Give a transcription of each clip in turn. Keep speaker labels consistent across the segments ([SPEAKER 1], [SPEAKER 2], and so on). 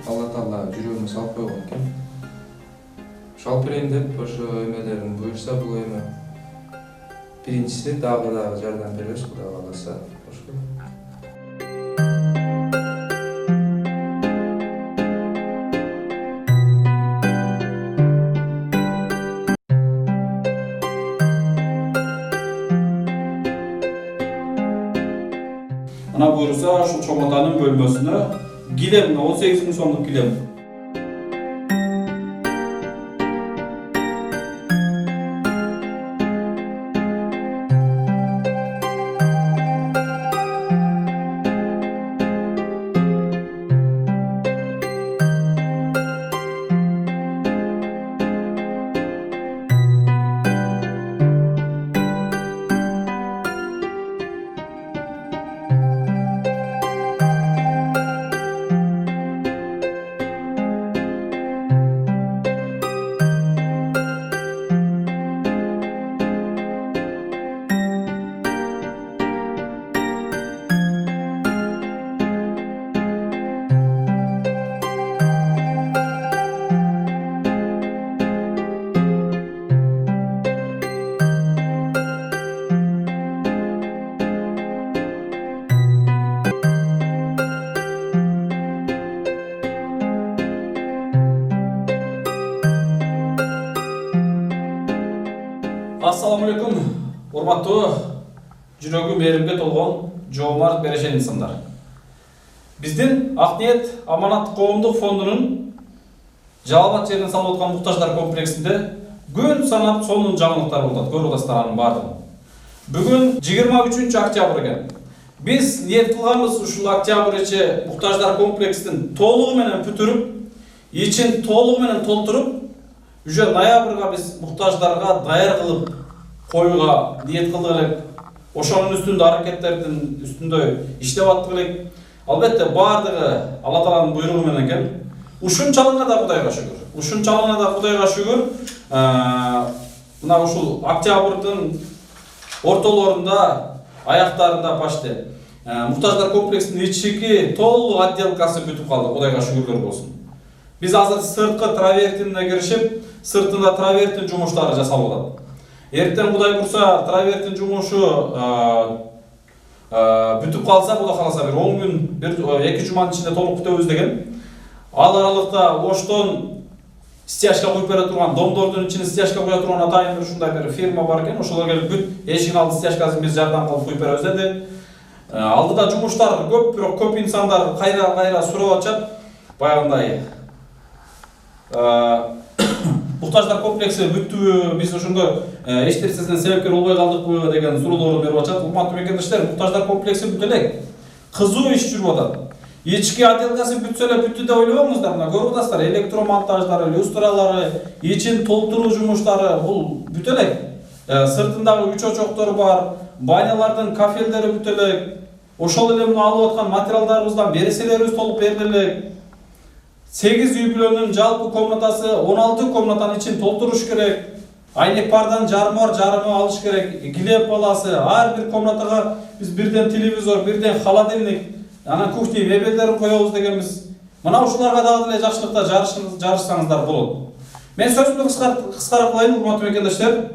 [SPEAKER 1] Алла Таала жүрөгүмө салып койгон экен. Алып берейин деп ошо эмелерин буюрса бул эми биринчиси дагы жардам беребиз, Кудай кааласа.
[SPEAKER 2] Ana buyursa şu çomatanın bölmesine gilem 18.000 so'mlik gilem. Assalamualaikum, урматтуу жүрөгү мээримге толгон жоомарт берешен инсандар. Биздин Ак Ниет Аманат коомдук фондунун Жалал Абад жеринен салып аткан муктаждар комплексинде күн санап сонун жаңылыктар болот. Көрүп атасыздар анын баардыгын. Бүгүн 23 октябрь экен. Биз ниет кылганбыз ушул октябрьче муктаждар комплексин толугу менен бүтүрүп, ичин толугу менен толтуруп, уже ноябрга биз муктаждарга даяр кылып коюуга ниет кылдык элек. Ошонун үстүндө аракеттердин үстүндө иштеп аттык элек. Албетте баардыгы Алла Тааланын буйругу менен экен. Ушунчалыгына да Кудайга шүгүр. Ушунчалыгына да Кудайга шүгүр. Мына ушул октябрдын ортолорунда, аяктарында почти муктаждар комплексинин ички толук отделкасы бүтүп калды. Кудайга шүгүрлөр болсун. Биз азыр сырткы травертине киришип, сыртында травертин жумуштары жасалып атат. Эртең Кудай бурса травертин жумушу бүтүп калса, Кудай кааласа бир 10 күн, бир 2 жуманын ичинде толук бүтөбүз деген. Ал аралыкта оштон стяжка коюп бере турган, домдордун ичине стяжка коя турган атайын ушундай бир фирма бар экен. Ошолор келип бүт эшигин алды стяжкасын биз жардам кылып коюп беребиз деди. Алдыда жумуштар көп, бирок көп инсандар кайра сурап атышат. Баягындай муктаждар комплекси бүттүбү, биз ошондо эч нерсесинен себепкер болбой калдыкпы деген суроолорду берип атышат. Урматтуу мекендештер, муктаждар комплекси бүт элек. Кызуу иш жүрүп атат. Ички отделкасы бүтсө эле бүттү деп ойлобоңуздар. Мына көрүп атасыздар, электромонтаждары, люстралары, ичин толтуруу жумуштары бул бүт элек. Сыртындагы үч очоктору бар, банялардын кафелдери бүт элек. Ошол эле мына алып аткан материалдарыбыздан береселерибиз толук берилет. 8 үй бүлөнүн жалпы комнатасы 16 комнатанын ичин толтуруш керек. Айнек пардан жарымы алыш керек. Гилеп баласы, ар бир комнатага биз бирден телевизор, бирден холодильник, анан кухня мебелдерин коебуз дегенбиз. Мына ушуларга дагы деле жакшылыкта жарышсаңыздар болот. Мен сөзүмдү кыскара кылайын, урматтуу мекендештер.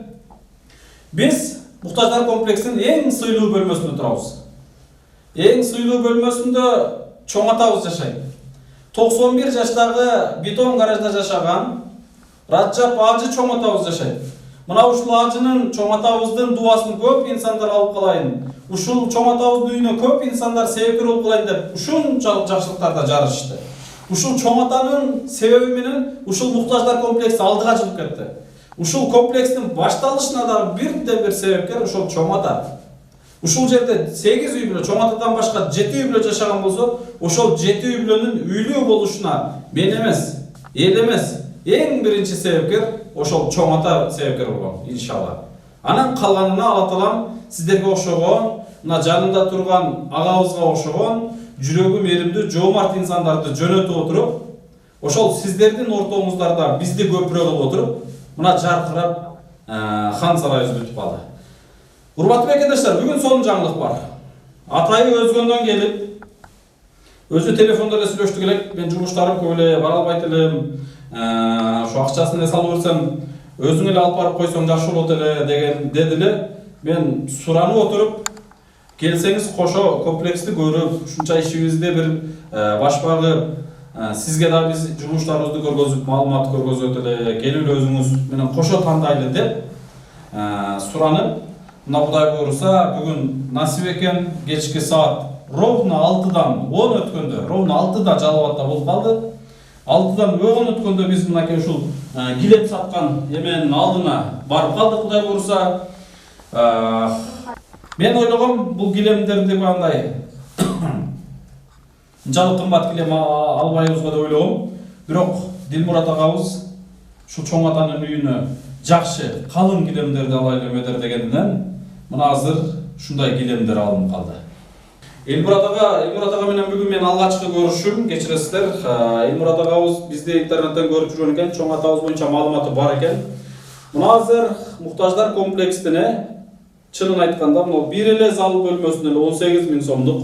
[SPEAKER 2] Биз муктаждар комплексинин эң сыйлуу бөлмөсүндө турабыз. Эң сыйлуу бөлмөсүндө чоң атабыз жашайт. 91 жаштагы бетон гаражда жашаган Раджап Ажы чоң атабыз жашайт. Мына ушул Ажынын чоң атабыздын дубасын көп инсандар алып калайын. Ушул чоң атабыздын үйүнө көп инсандар себепкер болуп калайын деп ушунчалык жакшылыктарда жарышты. Ушул чоң атанын себеби менен ушул муктаждар комплекси алдыга чыгып кетти. Ушул комплекстин башталышына да бир себепкер ушул чоң ата. Ушул жерде 8 үй бүлө, чоң атадан башка 7 үй бүлө жашаган болсо, ошол 7 үй бүлөнүн үйлүү болушуна мен эмес, эл эмес, эң биринчи себепкер ошол чоң ата себепкер болгон, иншалла. Анан калганына Алла Таалам сиздерге окшогон, мына жанында турган агабызга окшогон, жүрөгү мээримдүү жоомарт инсандарды жөнөтүп отуруп, ошол сиздердин ортоңуздарда бизди көпүрө кылып отуруп, мына жаркырап хан сарайыбыз бүтүп калды. Урматтуу мекендештер, бүгүн сонун жаңылык бар. Атайы өзгөндөн келип, Өзү телефондо эле сүйлөштүк элек. Мен жумуштарым көп эле бара албайт элем. Ошо акчасын эле салып берсем, өзүң эле алып барып койсоң жакшы болот эле деген деди эле. Мен суранып отуруп, келсеңиз кошо комплексти көрүп, ушунча ишибизде бир баш багып, сизге да биз жумуштарыбызды көргөзүп, маалымат көргөзөт эле, келип эле өзүңүз менен кошо тандайлы деп суранып, мына Кудай буйруса бүгүн насип экен кечки саат ровно 6-дан 10 өткөндө, ровно 6-да Жалал Абадта болуп калды. 6-дан 10 өткөндө биз мынакей ушул килем саткан эменин алдына барып калдык Кудай буйруса. Мен ойлогом бул килемдерди кандай жалык кымбат килем албайбызго деп ойлогом. Бирок Дилмурат агабыз ушул чоң атанын үйүнө жакшы калың килемдерди алайлы эмедер дегенден мына азыр ушундай килемдер алынып калды. Элмурат ага менен бүгүн мен алгачкы көрүшүм, кечиресиздер. Элмурат агабыз бизди интернеттен көрүп жүргөн экен, чоң атабыз боюнча маалыматы бар экен. Мына азыр муктаждар комплексине чынын айтканда мына бир эле зал бөлмөсүнө эле 18 000 сомдук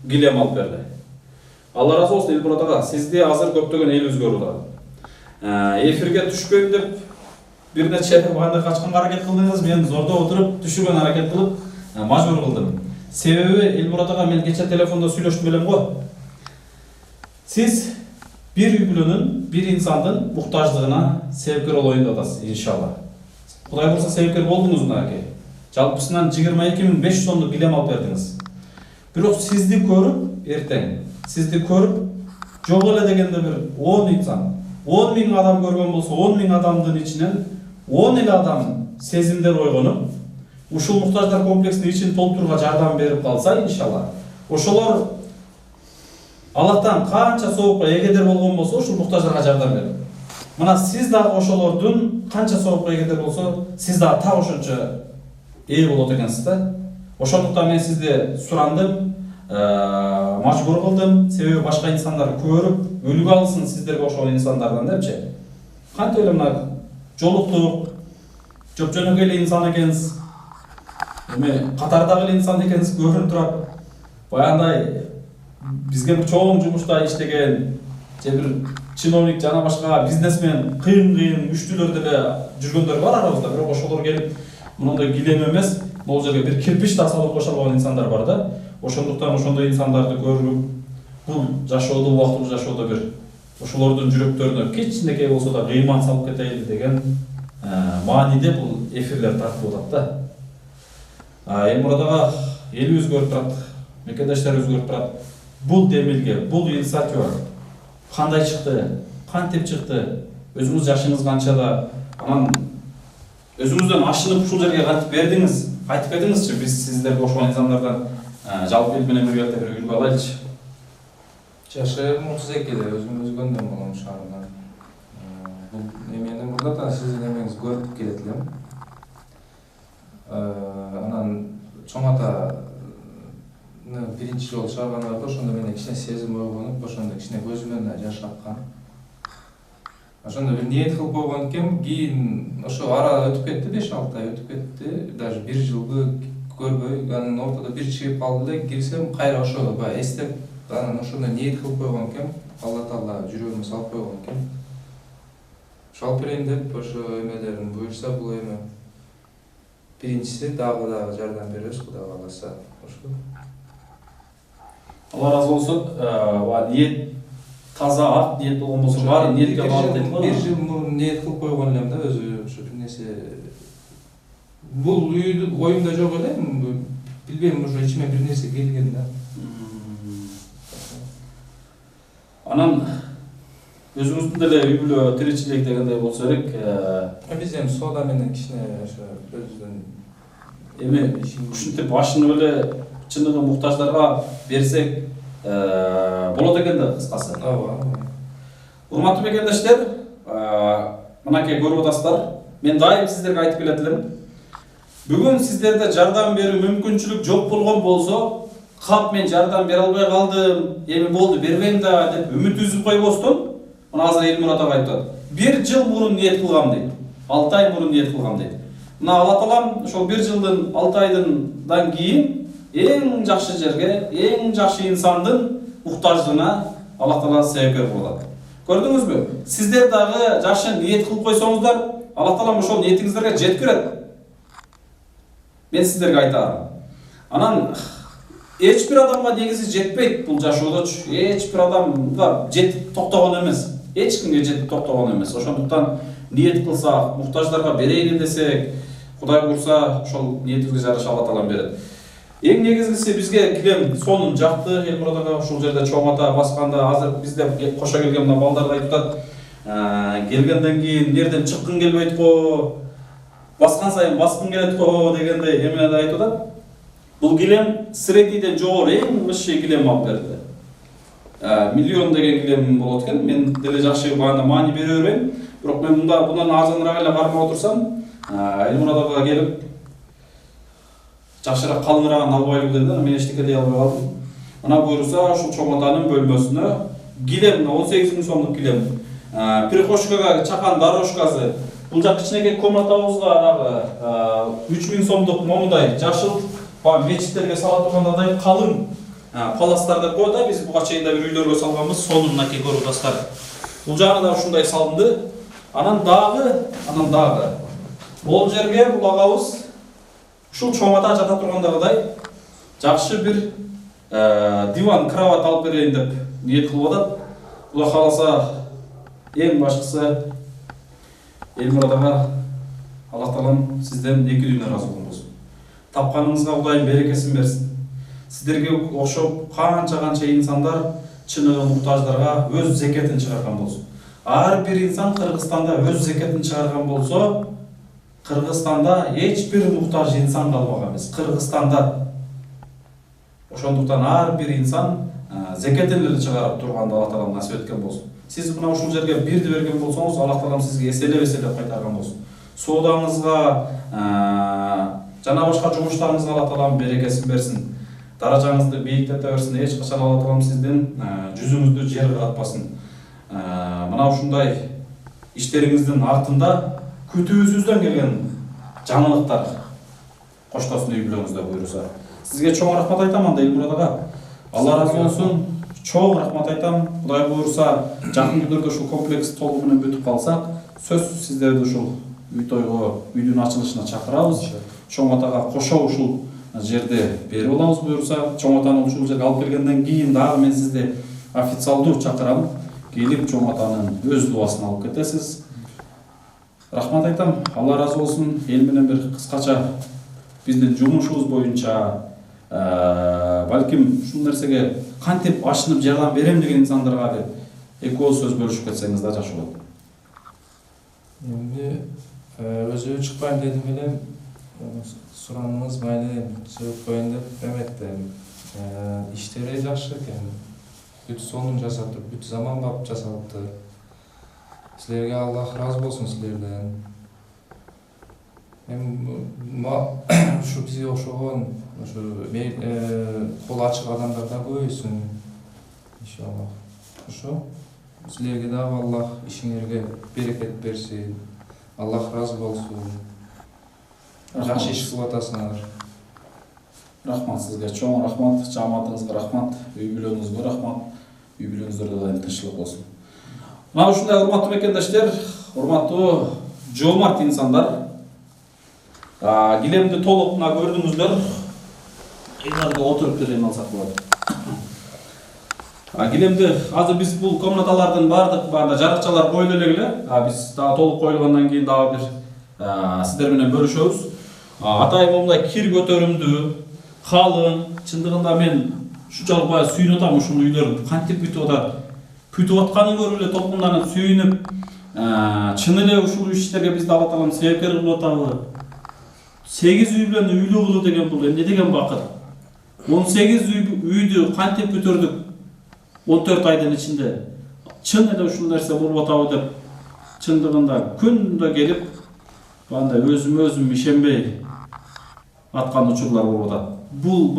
[SPEAKER 2] килем алып берди. Алла разы болсун Элмурат ага, сизди азыр көптөгөн элибиз көрүп атат. Эфирге түшпөйм деп бир нече багында качканга аракет кылдыңыз, мен зордо отуруп түшүргөн аракет кылып мажбур кылдым. Себеби Элмурат ага мен кече телефондо сүйлөштүм элем го. Сиз бир үй бүлөнүн, бир инсандын муктаждыгына себепкер болоюн деп атасыз, иншалла. Кудай бурса себепкер болдуңуз мынакей. Жалпысынан 22 500 сомдук килем алып бердиңиз. Бирок сизди көрүп, эртең сизди көрүп, жок эле дегенде бир 10 инсан, 10 000 адам көргөн болсо, 10 000 адамдын ичинен 10 эле адам сезимдер ойгонуп, ушул муктаждар комплексинин ичин толтурууга жардам берип калса, иншалла, ошолор Аллахтан канча соопка эгедер болгон болсо, ушул муктаждарга жардам берет. Мына сиз дагы ошолордун канча соопка эгедер болсо, сиз дагы так ошончо ээ болот экенсиз да. Ошондуктан мен сизди сурандым, мажбур кылдым, себеби башка инсандар көрүп, үлгү алсын сиздерге окшогон инсандардан депчи. Кантип эле мына жолуктук, жөпжөнөк эле инсан экенсиз. Эми катардагы эле инсан экенсиз көрүнүп турат. Баягындай бизге бир чоң жумушта иштеген, же бир чиновник жана башка бизнесмен, кыйын күчтүүлөр деле жүргөндөр бар арабызда, бирок ошолор келип мындай килем эмес, бул жерге бир кирпич да салып кошо алган инсандар бар да. Ошондуктан ошондой инсандарды көрүп, бул жашоодо, убактылуу жашоодо бир ошолордун жүрөктөрүнө кичинекей болсо да кыйман салып кетейли деген мааниде бул эфирлер тартылып атат да. Элмурат ага элибиз көрүп турат, мекендештерибиз көрүп турат. Бул демилге, бул инициатива кандай чыкты, кантип чыкты, өзүңүз жашыңыз канчада, анан өзүңүздөн ашынып ушул жерге кантип бердиңиз, айтып кетиңизчи, биз сиздерге окшогон инсандардан жалпы эл менен бирге бир үлгү алайлычы.
[SPEAKER 1] Жашым 32-де, өзүм өзгөндөн болом шаарынан. Бул эмени мурдатан сиздин эмеңизди көрүп келет элем. Анан чоң атаны биринчи жолу чыгарганда ошондо менен кичине сезим ойгонуп, ошондо кичине көзүмөн да жаш аккан. Ошондо бир ниет кылып койгон экем, кийин ошо ара өтүп кетти, 5-6 ай өтүп кетти, даже 1 жылды көрбөй, анан ортодо бир чыгып калды эле, кирсем кайра ошо баягы эстеп, анан ошондо ниет кылып койгон экем, Алла Таала жүрөгүмө салып койгон экен. Ошо алып берейин деп, ошо эмелерин буйрса бул эми биринчиси дагы жардам беребиз, Кудай кааласа. Ошо.
[SPEAKER 2] Алла разы болсун. Ниет таза ак ниет болгон болсо, баары ниетке багып дейт го.
[SPEAKER 1] 1 жыл мурун ниет кылып койгон элем да, өзү ошо бир нерсе. Бул үйдү оюмда жок эле, билбейм, ошо ичиме бир нерсе келген да.
[SPEAKER 2] Анан өзүңүздүн деле үй бүлө тиричилик дегендей болсо керек.
[SPEAKER 1] Биз эми соода менен кичине ошо өзүбүздүн
[SPEAKER 2] эми ушинтип ашынып эле чыныгы муктаждарга берсек болот экен да, кыскасы.
[SPEAKER 1] Ооба.
[SPEAKER 2] Урматтуу мекендештер, мынакей көрүп атасыздар. Мен дайым сиздерге айтып келет элем. Бүгүн сиздерде жардам берүү мүмкүнчүлүк жок болгон болсо, кап мен жардам бере албай калдым, эми болду бербейм да деп үмүт үзүп койбостон, мына азыр Элмурат ага айтат. 1 жыл мурун ниет кылгам дейт. 6 ай мурун ниет кылгам дейт. Мына Алла Таалам ошол 1 жылдын 6 айдан кийин эң жакшы жерге, эң жакшы инсандын muhtаждыгына Аллах Таала себепкер болот. Көрдүңүзбү? Сиздер дагы жакшы ниет кылып койсоңуздар, Аллах Таала ошол ниетиңиздерге жеткирет. Мен сиздерге айтарым. Анан эч бир адамга негизи жетпейт бул жашоодочу. Эч бир адамга жетип токтогон эмес. Эч кимге жетип токтогон эмес. Ошондуктан ниет кылсак, муктаждарга берейин десек, Кудай буйрса, ошол ниетибизге жараша Алла Таала берет. Эң негизгиси бизге килем сонун жакты. Элмуратага ушул жерде чоң ата басканда азыр бизде кошо келген мына балдар айтып атат. Келгенден кийин жерден чыккың келбейт го, баскан сайын баскың келет го дегендей эмелерди айтып атат. Бул килем среднийден жогору эң высший килем алып берди. Миллион деген килем болот экен. Мен деле жакшы баана маани бере бербейм. Бирок мен мындан арзаныраак эле кармап отурсам, Элмуратага келип жакшыраак калыңыраагын албайлы деди. Мен эчтеке дей албай калдым. Ана буйрса ушул чоң атанын бөлмөсүнө килем 18 000 сомдук килем. Прихожкага чакан дорожкасы. Бул жак кичинекей комнатабызга дагы 3000 сомдук момундай жашыл мечиттерге сала тургандай калың паластар деп коет да. Биз буга чейин да бир үйлөргө салганбыз. Сонун мынакей көрүп атасыздар. Бул жагы да ушундай салынды. Анан дагы бул жерге бул агабыз ушул чоң ата жата тургандагыдай жакшы бир диван, кровать алып берейин деп ниет кылып атат. Кудай кааласа эң башкысы Элмуратага Аллах Таалам сизден эки дүйнө ыраазы болсун. Тапканыңызга Кудайым берекесин берсин. Сиздерге окшоп канча инсандар чыныгы муктаждарга өз зекетин чыгарган болсун. Ар бир инсан Кыргызстанда өз зекетин чыгарган болсо, Кыргызстанда эч бир муктаж инсан калбаган эмес. Кыргызстанда ошондуктан ар бир инсан зекетин чыгарып турганда Аллах Таалам насип эткен болсун. Сиз мына ушул жерге бирди берген болсоңуз, Аллах Таалам сизге эселеп кайтарган болсун. Соодаңызга, жана башка жумуштарыңызга Аллах Таалам берекесин берсин. Даражаңызды бийиктете берсин. Эч качан Аллах Таалам сиздин жүзүңүздү жер катпасын. Мына ушундай иштериңиздин артында күтүүсүздөн келген жаңылыктар коштоосун үй бүлөңүздө буйруса. Сизге чоң рахмат айтам анда Элмуратага. Алла разы болсун. Чоң рахмат айтам. Кудай буйруса, жакын күндөрдө ушул комплекс толук менен бүтүп калсак, сөзсүз сиздерди ушул үй тойго, үйдүн ачылышына чакырабыз. Чоң атага кошо ушул жерде берип алабыз буйруса. Чоң атаны ушул жерге алып келгенден кийин дагы мен сизди официалдуу чакырам. Келип чоң атанын өз дуасын алып кетесиз. Рахмат айтам. Алла разы болсун. Эл менен бир кыскача биздин жумушубуз боюнча балким ушул нерсеге кантип ашынып жардам берем деген инсандарга бир эки ооз сөз бөлүшүп кетсеңиз да жакшы болот.
[SPEAKER 1] Эми өзү чыкпайм дедим эле, сураныңыз майли чыгып коеюн деп эметtim. Иштери жакшы экен. Бүт сонун жасаптыр, бүт заман бап жасалыптыр. Силерге Аллах разы болсун силерден. Ушу бизге окшогон ушу кол ачык адамдар да көбөйсүн. Иншаллах. Ошо силерге дагы Аллах ишиңерге берекет берсин. Аллах разы болсун. Жакшы иш кылып атасыңар.
[SPEAKER 2] Рахмат сизге, чоң рахмат, жамаатыңызга рахмат, үй бүлөңүзгө рахмат, үй бүлөңүздөргө дайым тынччылык болсун. Мына ушундай урматтуу мекендештер, урматтуу жоомарт инсандар, килемди толук мына көрдүңүздөр. Эңерде отуруп берейин алсак болот. Килемди азыр биз бул комнаталардын баардык жарыкчалар коюлу эле. Биз дагы толук коюлгандан кийин дагы бир сиздер менен бөлүшөбүз. Атайын момундай кир көтөрүмдүү, калың, чындыгында мен ушунчалык баягы сүйүнүп атам ушул үйлөрдү кантип бүтүп атат. Бүтүп атканын көрүп эле толкунданып сүйүнүп, чын эле ушул иштерге бизди Алла Таалам себепкер кылып атабы. 8 үй менен үйлүү кылуу деген бул эмне деген бакыт. 18 үйдү кантип бүтүрдүк 14 айдын ичинде. Чын эле ушул нерсе болуп атабы деп чындыгында күндө келип, бандай өзүм ишенбей аткан учурлар болуп атат. Бул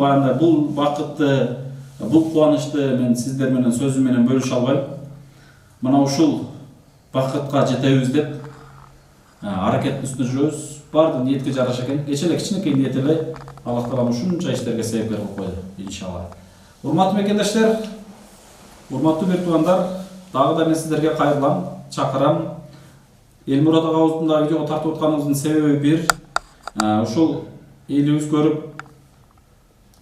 [SPEAKER 2] бакытты, бул кубанычты мен сиздер менен сөзүм менен бөлүшө албайм. Мына ушул бакытка жетебиз деп аракеттин үстүндө жүрөбүз. Бардык ниетке жараша экен. Кече эле кичинекей ниет эле Аллах Таалам ушунча иштерге себепкер кылып койду, иншалла. Урматтуу мекендештер, Урматтуу бир туугандар, дагы да мен сиздерге кайрылам, чакырам. Элмурат агабыздын видеого тартып атканыбыздын себеби бир, ушул элибиз көрүп,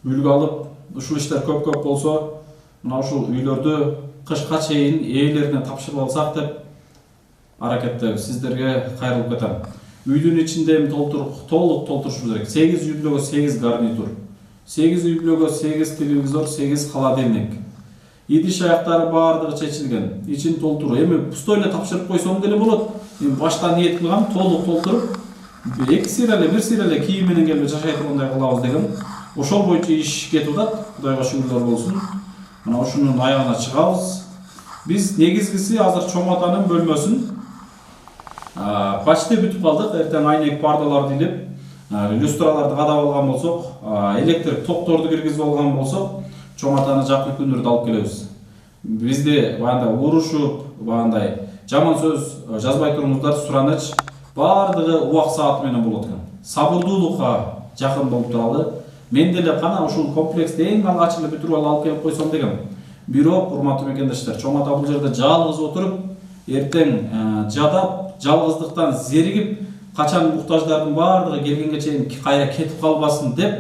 [SPEAKER 2] үлгү алып, ушул иштер көп болсо, мына ушул үйлөрдү кышка чейин ээлерине тапшырып алсак деп аракеттебиз. Сиздерге кайрылып кетем. Үйдүн ичинде толук толтурушубуз керек. 8 үй бүлөгө 8 гарнитур, 8 үй бүлөгө 8 телевизор, 8 холодильник. Идиш аяктары баардыгы чечилген. Ичин толтуруу. Эми пустой эле тапшырып койсоң деле болот. Мен баштан ниет кылгам, толук толтуруп, 2 сыйра эле, 1 сыйра эле кийим менен келип жашай тургандай кылабыз дегем. Ошол боюнча иш кетип атат. Кудайга шүгүрлөр болсун. Мына ушунун аягына чыгабыз. Биз негизгиси азыр чоң атанын бөлмөсүн почти бүтүп калдык. Эртең айнек пардаларды илип, люстраларды кадап алган болсок, электрик токторду киргизип алган болсок, чоң атаны жакын күндөрдө алып келебиз. Бизде баягындай урушуп, баягындай жаман сөз жазбай туруңуздар, сураныч баардыгы убак сааты менен болот экен. Сабырдуулукка жакын болуп туралы. Мен деле кана ушул комплексти эң алгач эле бүтүрүп алып келип койсом дегем. Бирок, урматтуу мекендештер, чоң ата бул жерде жалгыз отуруп, эртең жадап, жалгыздыктан зеригип, качан муктаждардын баардыгы келгенге чейин кайра кетип калбасын деп,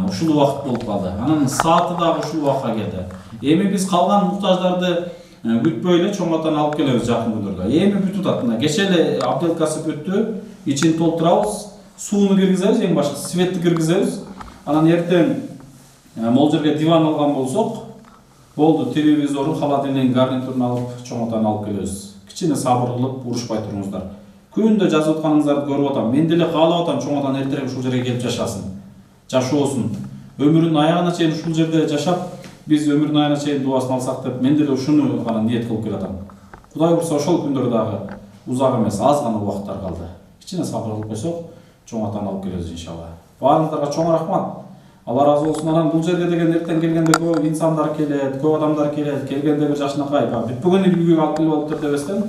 [SPEAKER 2] ушул убакыт болуп калды. Анын сааты дагы ушул убакка келди. Эми биз калган муктаждарды күтпөй эле чоң атаны алып келебиз жакын күндөрдө. Эми бүтүп атат. Мына кече эле обделкасы бүттү. Ичин толтурабыз, сууну киргизебиз, эң башкысы светти киргизебиз. Анан эртең могул жерге диван алган болсок, болду, телевизорун, холодильник, гарнитурун алып, чоң атаны алып келебиз. Кичине сабыр кылып, урушпай туруңуздар. Күндө жазып атканыңыздарды көрүп атам. Мен деле каалап атам чоң атаны эртерээк ушул жерге келип жашасын. Жашоосун. Өмүрүнүн аягына чейин ушул жерде жашап, биз өмүрүнүн аягына чейин дубасын алсак деп, мен деле ушуну гана ниет кылып келатам. Кудай бурса ошол күндөр дагы узак эмес, аз гана убакыттар калды. Кичине сабыр кылып койсок, чоң атаны алып келебиз иншалла. Баарыңыздарга чоң рахмат. Алла разы болсун. Анан бул жерге деген эртең келгенде көп инсандар келет, көп адамдар келет. Келгенде бир жашынакай, бүтпөгөн үйгө алып келип алыптыр дебестен,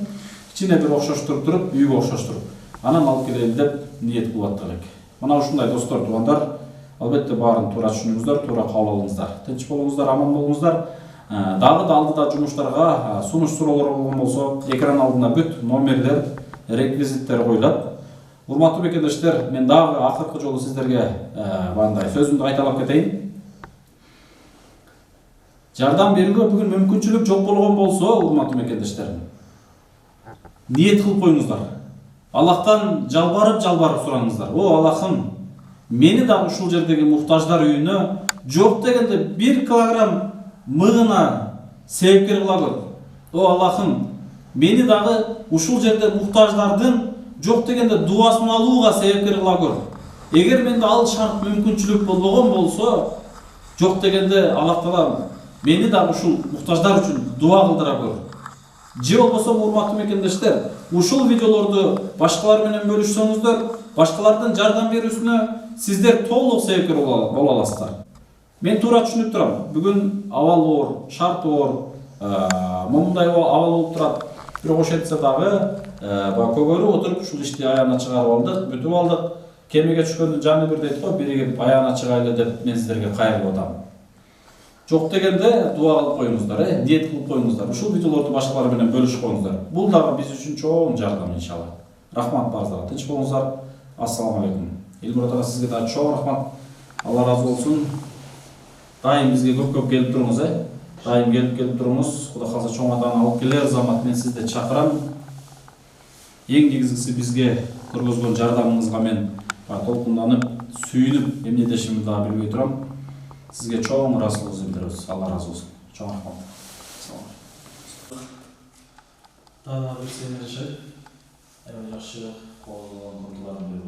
[SPEAKER 2] кичине бир окшоштуруп туруп, үйгө окшоштуруп, анан алып келели деп ниет кылып аттык элек. Мына ушундай достор, туугандар, албетте баарын туура түшүнүңүздөр, туура кабыл алыңыздар. Тынч болуңуздар, аман болуңуздар. Дагы да алдыда жумуштарга сунуш суроолор болгон болсо, экран алдына бүт номерлер, реквизиттер коюлат. Урматтуу мекендештер, мен дагы акыркы жолу сиздерге бандай сөзүмдү кайталап кетейин. Жардам берүүгө бүгүн мүмкүнчүлүк жок болгон болсо, урматтуу мекендештер, ниет кылып коюңуздар. Аллахтан жалбарып сураңыздар. О Аллахым, мени дагы ушул жердеги муктаждар үйүнө жок дегенде 1 килограмм мыгына себепкер кыла көр. О Аллахым, мени дагы ушул жерде муктаждардын жок дегенде дубасын алууга себепкер кыла көр. Эгер менде ал шарт мүмкүнчүлүк болбогон болсо, жок дегенде Аллах Таала мени дагы ушул муктаждар үчүн дуа кылдыра көр. Же болбосо, урматтуу мекендештер, ушул видеолорду башкалар менен бөлүшсөңүздөр, башкалардын жардам берүүсүнө сиздер толук себепкер боло аласыздар. Мен туура түшүнүп турам. Бүгүн абал оор, шарт оор, момундай абал болуп турат. Бирок ошентсе дагы көгөрүп отуруп ушул ишти аягына чыгарып алдык, бүтүп алдык. Кемеге түшкөндүн жаны бир дейт го, бири келип аягына чыгайлы деп мен сиздерге кайрылып атам. Жок дегенде дуа кылып коюңуздар, ниет кылып коюңуздар. Ушул видеолорду башкалар менен бөлүшүп коюңуздар. Бул дагы биз үчүн чоң жардам иншалла. Рахмат барыңыздарга. Тынч болуңуздар. Ассаламу алейкум. Элмурат ага, сизге да чоң рахмат. Алла разы болсун. Дайым бизге көп келип туруңуз, Дайым келип туруңуз. Кудай калса чоң атаны алып келер замат мен сизди чакырам. Эң негизгиси бизге көргөзгөн жардамыңызга мен толкунданып, сүйүнүп, эмне дешимди дагы билбей турам. Сизге чоң ыраазычылыгыбызды билдиребиз. Алла разы болсун. Чоң рахмат. Дагы бир сенеши. Жакшы кол болгон курдуларын берип